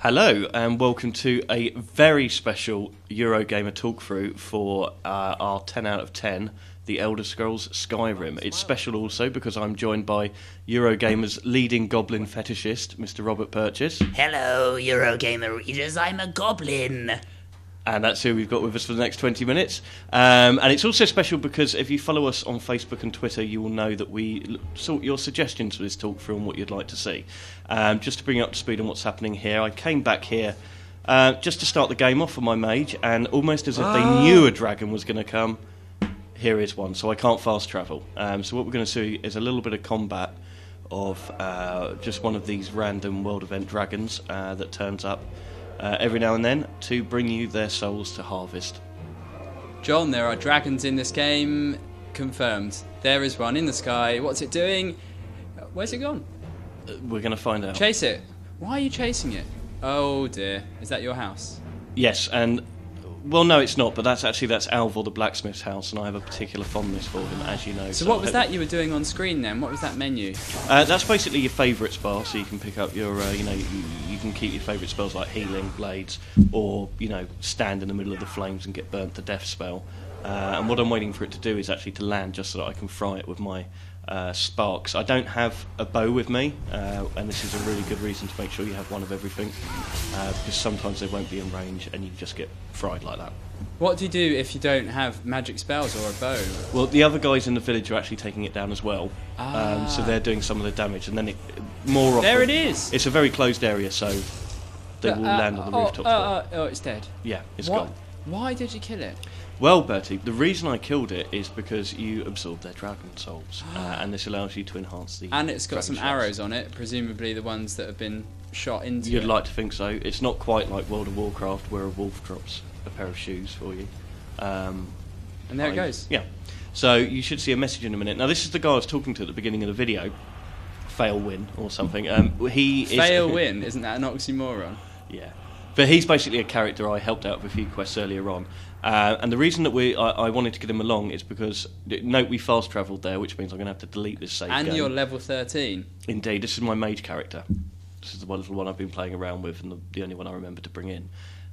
Hello and welcome to a very special Eurogamer Talkthrough for our 10 out of 10, The Elder Scrolls Skyrim. It's special also because I'm joined by Eurogamer's leading goblin fetishist, Mr. Robert Purchase. Hello, Eurogamer readers, I'm a goblin. And that's who we've got with us for the next 20 minutes. And it's also special because if you follow us on Facebook and Twitter, you will know that we sort your suggestions for this talk through and what you'd like to see. Just to bring you up to speed on what's happening here, I came back here just to start the game off for my mage, and almost as if they knew a dragon was going to come, here is one. So I can't fast travel. So what we're going to see is a little bit of combat of just one of these random world event dragons that turns up every now and then to bring you their souls to harvest. John, there are dragons in this game. Confirmed. There is one in the sky. What's it doing? Where's it gone? We're going to find out. Chase it. Why are you chasing it? Oh dear. Is that your house? Yes, and well, no, it's not. But that's Alvor the blacksmith's house, and I have a particular fondness for him, as you know. So what was that you were doing on screen then? What was that menu? That's basically your favourites bar, so you can pick up your, you can keep your favourite spells like healing, blades, or stand in the middle of the flames and get burnt to death spell. And what I'm waiting for it to do is actually to land, just so that I can fry it with my sparks. I don't have a bow with me, and this is a really good reason to make sure you have one of everything, because sometimes they won't be in range and you just get fried like that. What do you do if you don't have magic spells or a bow? Well, the other guys in the village are actually taking it down as well, so they're doing some of the damage, and then more often... There it is! It's a very closed area, so they will land on the rooftops. Oh, it's dead. Yeah, it's gone. Why did you kill it? Well, Bertie, the reason I killed it is because you absorb their dragon souls, and this allows you to enhance the... And it's got some shots. arrows on it, presumably the ones that have been shot into You'd it. like to think so. It's not quite like World of Warcraft, where a wolf drops a pair of shoes for you. And there it goes. Yeah. So you should see a message in a minute. Now, this is the guy I was talking to at the beginning of the video. Fail win or something. Fail win? Isn't that an oxymoron? Yeah. But he's basically a character I helped out with a few quests earlier on. And the reason that I wanted to get him along is because, note, we fast travelled there, which means I'm going to have to delete this save And game. you're level 13. Indeed, this is my mage character. This is the one little one I've been playing around with, and the only one I remember to bring in.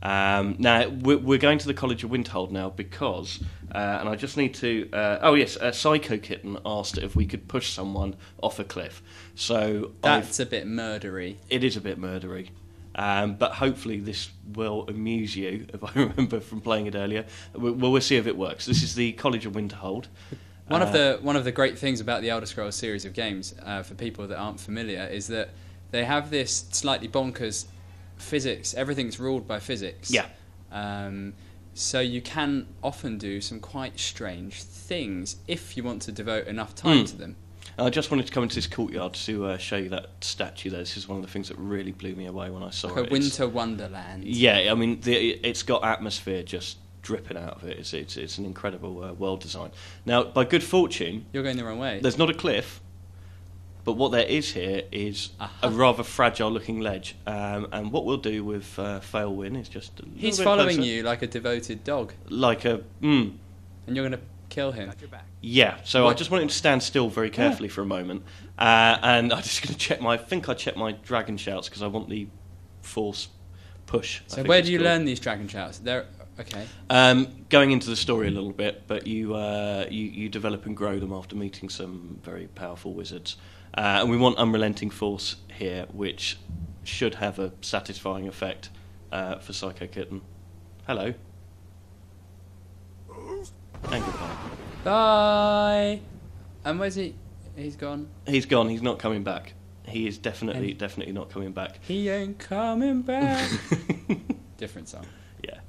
Now, we're going to the College of Winterhold now because, and I just need to... Psycho Kitten asked if we could push someone off a cliff. So That's a bit murdery. It is a bit murdery. But hopefully this will amuse you, if I remember from playing it earlier. We'll see if it works. This is the College of Winterhold. One of the great things about the Elder Scrolls series of games, for people that aren't familiar, is that they have this slightly bonkers physics. Everything's ruled by physics. Yeah. So you can often do some quite strange things if you want to devote enough time to them. I just wanted to come into this courtyard to show you that statue there. This is one of the things that really blew me away when I saw it. A winter wonderland. Yeah, I mean, it's got atmosphere just dripping out of it. It's an incredible world design. Now, by good fortune... You're going the wrong way. There's not a cliff, but what there is here is a rather fragile-looking ledge. And what we'll do with Fail Win is just a little He's bit following closer. you like a devoted dog. Like a... And you're going to kill him. Yeah, so I just want him to stand still very carefully for a moment, and I'm just going to check I think I checked my dragon shouts because I want the force push. So where do you learn these dragon shouts? They're okay. Going into the story a little bit, but you develop and grow them after meeting some very powerful wizards, and we want unrelenting force here, which should have a satisfying effect for Psycho Kitten. Hello. And goodbye. Bye. And where's he? He's gone. He's gone. He's not coming back. He is definitely not coming back. He ain't coming back. Different song. Yeah.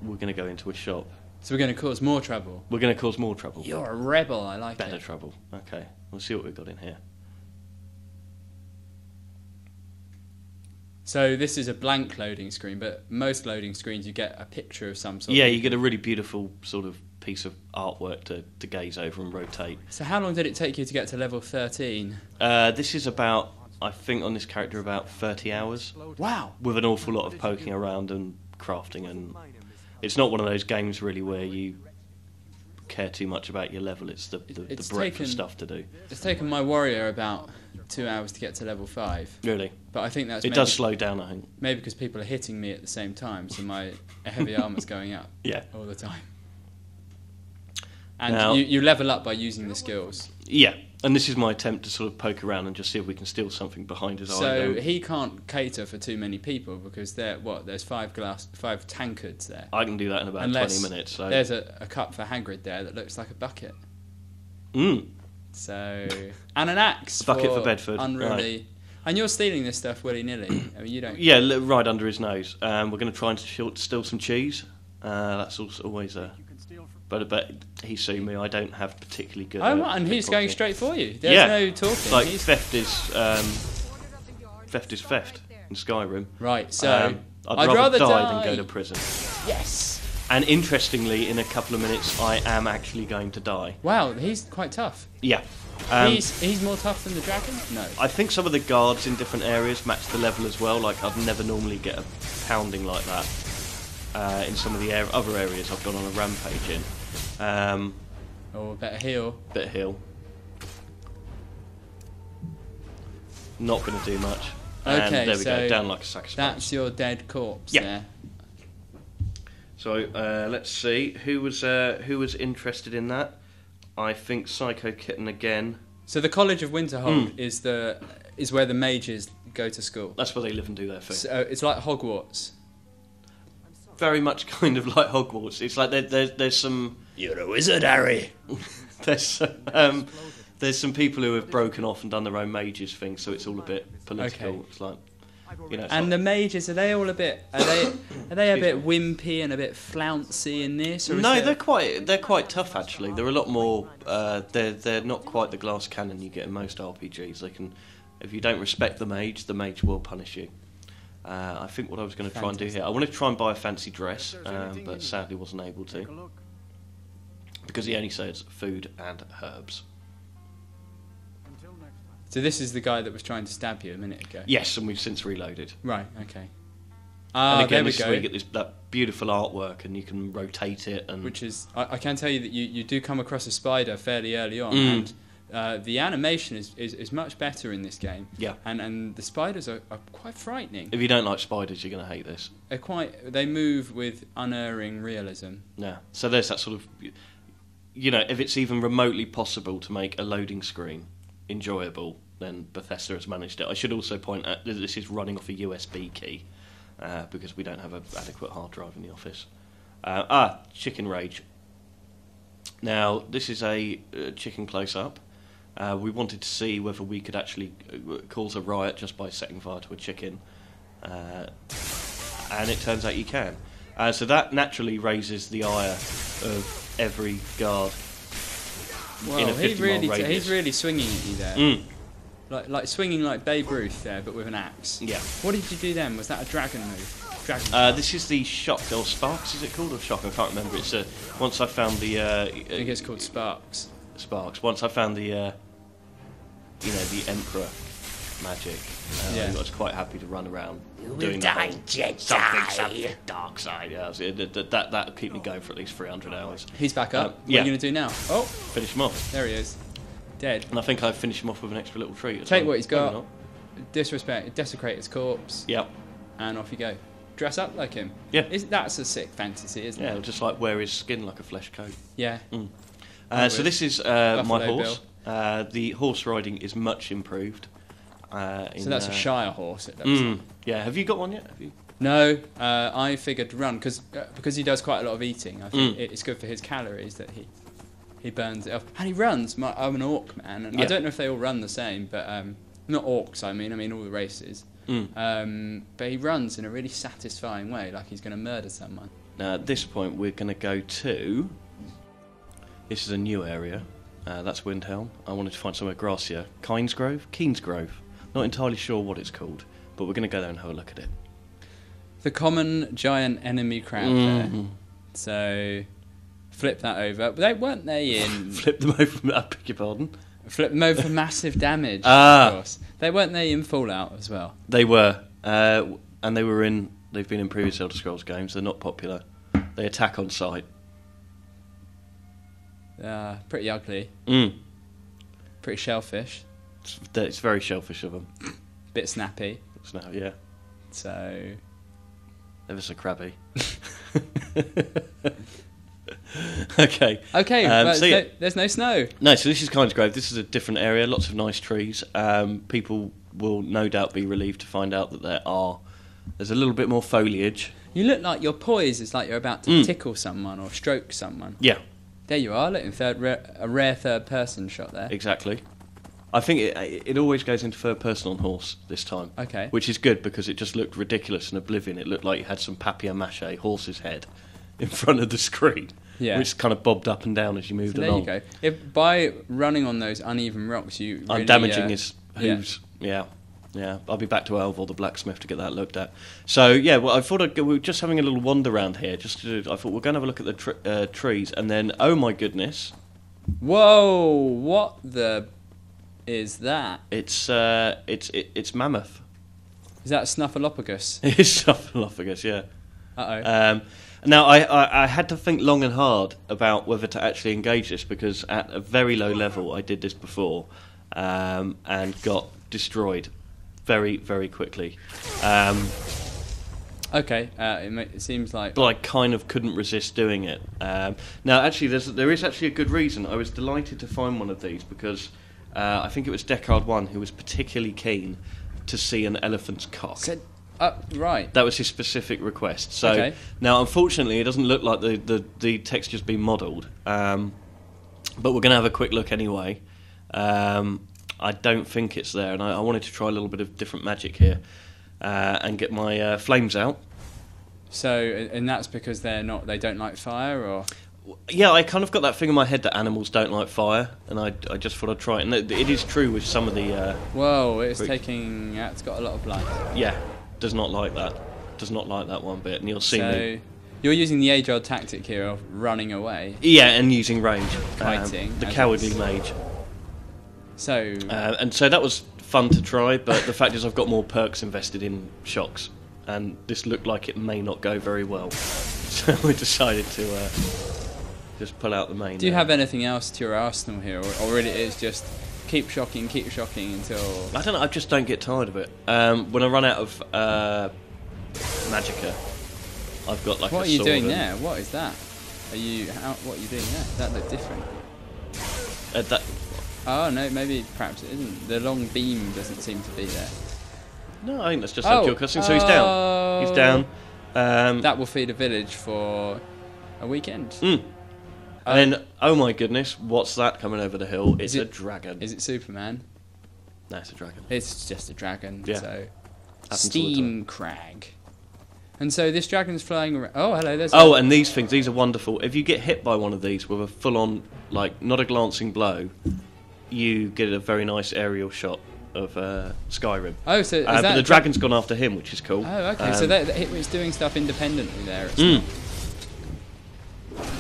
We're going to go into a shop. So we're going to cause more trouble. We're going to cause more trouble. You're a rebel. I like Better it. trouble. Okay. We'll see what we've got in here. So this is a blank loading screen, but most loading screens you get a picture of some sort. Yeah, you get a really beautiful sort of piece of artwork to gaze over and rotate. So how long did it take you to get to level 13? This is about, I think on this character, about 30 hours. Wow. With an awful lot of poking around and crafting, and it's not one of those games really where you care too much about your level. It's the breadth of stuff to do. It's taken my warrior about 2 hours to get to level 5. Really? But I think it does slow down, I think. Maybe because people are hitting me at the same time, so my heavy armor's going up all the time. And now, you level up by using the skills. Yeah, and this is my attempt to sort of poke around and just see if we can steal something behind his eye. So he can't cater for too many people because there's 5 tankards there. I can do that in about 20 minutes. So. There's a cup for Hagrid there that looks like a bucket. So and an axe. Bucket for Bedford. Unruly. Right. And you're stealing this stuff willy-nilly. I mean, you don't... Yeah, right under his nose. We're going to try and steal some cheese. That's always a... But he's suing me. I don't have particularly good... and he's going straight for you. There's no talking. Like, theft is theft in Skyrim. Right, so... I'd rather die than go to prison. Yes! And interestingly, in a couple of minutes, I am actually going to die. Wow, he's quite tough. Yeah. He's more tough than the dragon? No. I think some of the guards in different areas match the level as well. Like, I'd never normally get a pounding like that in some of the other areas I've gone on a rampage in. Or a better heal. Not going to do much. Okay, and there we go, down like a sack of spice. That's your dead corpse there. So let's see who was interested in that. I think Psycho Kitten again. So the College of Winterhold is where the mages go to school. That's where they live and do their thing. So it's like Hogwarts. Very much kind of like Hogwarts. It's like there's some... You're a wizard, Harry. there's some people who have broken off and done their own mages thing, so it's all a bit political. Okay. It's like... The mages, are they all a bit? Are they a bit wimpy and a bit flouncy in this? Or no, they're quite tough actually. They're a lot more. They're not quite the glass cannon you get in most RPGs. They can, if you don't respect the mage will punish you. I think what I was going to try and do here, I wanted to try and buy a fancy dress, but sadly wasn't able to because he only says food and herbs. So this is the guy that was trying to stab you a minute ago? Yes, and we've since reloaded. Right, okay. And again, this is where you get that beautiful artwork and you can rotate it. And which is, I can tell you that you do come across a spider fairly early on, and the animation is much better in this game. Yeah. And the spiders are quite frightening. If you don't like spiders, you're going to hate this. They move with unerring realism. Yeah, so there's that sort of... if it's even remotely possible to make a loading screen enjoyable, then Bethesda has managed it. I should also point out that this is running off a USB key because we don't have an adequate hard drive in the office. Chicken Rage. Now, this is a chicken close-up. We wanted to see whether we could actually cause a riot just by setting fire to a chicken, and it turns out you can. So that naturally raises the ire of every guard. Well, in a 50-mile radius. He's really swinging at you there. Like swinging like Babe Ruth there, but with an axe. Yeah. What did you do then? Was that a dragon move? This is the Shock, or Sparks, is it called? Or Shock? I can't remember. It's once I found the... I think it's called Sparks. Sparks. Once I found the... the Emperor magic. I was quite happy to run around doing that. Something dark side. Yeah, that'll keep me going for at least 300 hours. He's back up. What are you going to do now? Oh, finish him off. There he is, dead. And I think I've finished him off with an extra little treat. Take what he's got. Disrespect. Desecrate his corpse. Yep. And off you go. Dress up like him. Yeah. That's a sick fantasy, isn't it? Yeah, just like wear his skin like a flesh coat. Yeah. So this is my horse. The horse riding is much improved. So that's a Shire horse, it looks like. Yeah, have you got one yet? Have you? No, I figured to run because he does quite a lot of eating. I think it's good for his calories that he burns it off, and he runs. I'm an orc man, and I don't know if they all run the same, but not orcs. I mean all the races. But he runs in a really satisfying way, like he's going to murder someone. Now at this point, we're going to go to. This is a new area. That's Windhelm. I wanted to find somewhere grassier. Keensgrove. Not entirely sure what it's called, but we're going to go there and have a look at it. The common giant enemy crowd there. So, flip that over. But weren't they in... Flip them over, I beg your pardon. Flip them over for massive damage, of course. Weren't they in Fallout as well? They were. And they've been in previous Elder Scrolls games. They're not popular. They attack on sight. Pretty ugly. Pretty shellfish. It's very shellfish of them. Bit snappy. Yeah. So... Ever so crabby. Okay. But there's no snow. No, so this is Kind's Grove. This is a different area, lots of nice trees. People will no doubt be relieved to find out that there's a little bit more foliage. You look like your poise is like you're about to tickle someone or stroke someone. Yeah. There you are, look, a rare third-person shot there. Exactly. I think it always goes into third person on horse this time. Okay. Which is good because it just looked ridiculous in Oblivion. It looked like you had some papier-mâché horse's head in front of the screen. Yeah. Which kind of bobbed up and down as you moved along. There you go. If by running on those uneven rocks, you really... I'm damaging his hooves. Yeah. I'll be back to Elvor, the blacksmith, to get that looked at. So, yeah, well, I thought we were just having a little wander around here. I thought we're going to have a look at the trees. And then, oh my goodness. Whoa, what the... is that? It's mammoth. Is that Snuffleupagus? It is Snuffleupagus, yeah. Uh-oh. Now, I had to think long and hard about whether to actually engage this because at a very low level I did this before and got destroyed very, very quickly. Okay, it seems like... But I kind of couldn't resist doing it. Now, actually, there is actually a good reason. I was delighted to find one of these because I think it was Deckard1 who was particularly keen to see an elephant's cock. Right. That was his specific request. So now, unfortunately, it doesn't look like the texture's been modelled, but we're going to have a quick look anyway. I don't think it's there, and I wanted to try a little bit of different magic here and get my flames out. So, and that's because they don't like fire, or? Yeah, I kind of got that thing in my head that animals don't like fire, and I just thought I'd try it. And it is true with some of the... Whoa, it's got a lot of life. Yeah. Does not like that. Does not like that one bit, and you'll see me. You're using the age-old tactic here of running away. Yeah, and using range. Kiting. The cowardly mage. So... and so that was fun to try, but the fact is I've got more perks invested in shocks, and this looked like it may not go very well. So we decided to just pull out the main. Do you have anything else to your arsenal here, or really it is just... keep shocking until... I don't know, I just don't get tired of it. When I run out of Magicka, I've got like a sword. What are you doing there? What is that? What are you doing there? That looked different. Oh, no, perhaps it isn't. The long beam doesn't seem to be there. No, I think that's just how you're cussing. So he's down. He's down. That will feed a village for a weekend. And then, oh my goodness, what's that coming over the hill? It's a dragon. Is it Superman? No, it's a dragon. It's just a dragon. Yeah. So Steam Crag. And so this dragon's flying around. Oh, hello. And these things, these are wonderful. If you get hit by one of these with a full-on, like, not a glancing blow, you get a very nice aerial shot of Skyrim. Oh, so but the dragon's gone after him, which is cool. Oh, okay. So it's doing stuff independently there.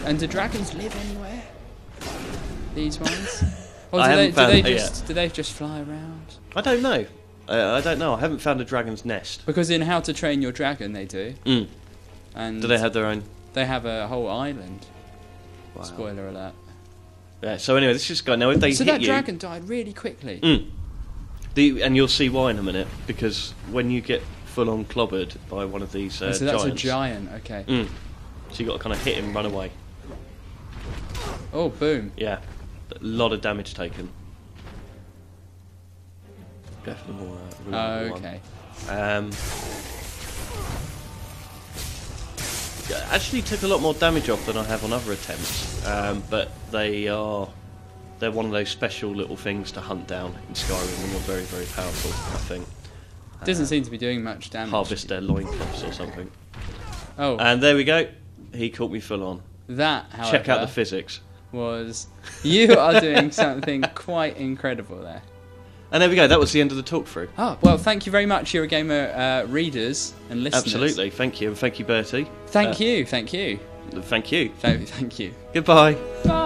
And do dragons live anywhere? These ones? Or do they just fly around? I don't know. I don't know. I haven't found a dragon's nest. Because in How to Train Your Dragon, they do. And do they have their own? They have a whole island. Wow. Spoiler alert. Yeah. So anyway, this is guy. Now, if they hit that you, dragon died really quickly. And you'll see why in a minute, because when you get full on clobbered by one of these so that's giants, a giant. Okay. So you got to kind of hit him, run away. Oh, boom. Yeah, a lot of damage taken. Definitely more. Okay. Actually, took a lot more damage off than I have on other attempts, but they're one of those special little things to hunt down in Skyrim, and they're very, very powerful. I think. Doesn't seem to be doing much damage. Harvest their loincloths or something. Oh. And there we go. He caught me full on. That, however, check out the physics. You are doing something quite incredible there. And there we go. That was the end of the talk through. Oh, well, thank you very much, Eurogamer readers and listeners. Absolutely. Thank you. And thank you, Bertie. Thank you. Thank you. Thank you. Thank you. Goodbye. Bye.